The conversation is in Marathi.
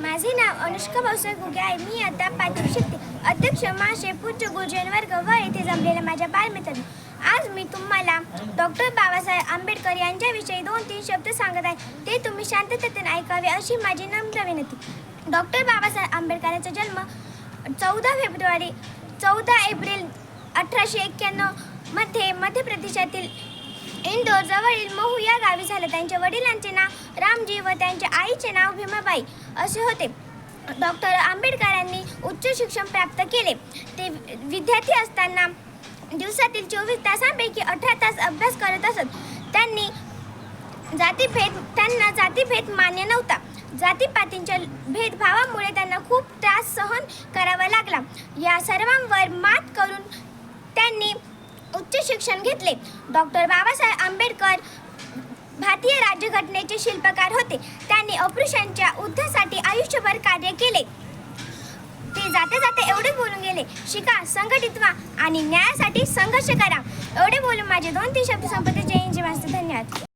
माझे नाव अनुष्का भाऊसाहेब घुगे आहे. मी आता 5वी शिकते. अध्यक्ष महाशय, पूज्य गुरुजन वर्ग व येथे जमलेल्या माझ्या बालमित्रांनो, आज मी तुम्हाला डॉक्टर बाबासाहेब आंबेडकर यांच्याविषयी 2-3 शब्द सांगत आहे. ते तुम्ही शांततेने ऐकावे अशी माझी नम्र विनंती. डॉक्टर बाबासाहेब आंबेडकरांचा जन्म 14 एप्रिल 1891 मध्ये मध्य प्रदेशातील इंदोर जवळील महू या गावी झाले. त्यांच्या वडिलांचे नाव रामजी व त्यांच्या आईचे नाव भीमाबाई असे होते. डॉक्टर आंबेडकरांनी उच्च शिक्षण प्राप्त केले. ते विद्यार्थी असताना दिवसातील 24 तासांपैकी 18 तास अभ्यास करत असत. त्यांना जातीभेद मान्य नव्हता. जातीपातींच्या भेदभावामुळे त्यांना खूप त्रास सहन करावा लागला. या सर्वांवर मात करून त्यांनी उच्च शिक्षण घेतले. डॉक्टर बाबासाहेब आंबेडकर भारतीय राज्यघटनेचे शिल्पकार होते. त्यांनी अस्पृश्यांच्या उद्धारासाठी आयुष्यभर कार्य केले. ते जाते एवढे बोलून गेले, शिका, संघटित व्हा आणि न्यायासाठी संघर्ष करा. एवढे बोलून माझे 2-3 शब्द संपत्ती. जय हिंद, जय महाराष्ट्र. धन्यवाद.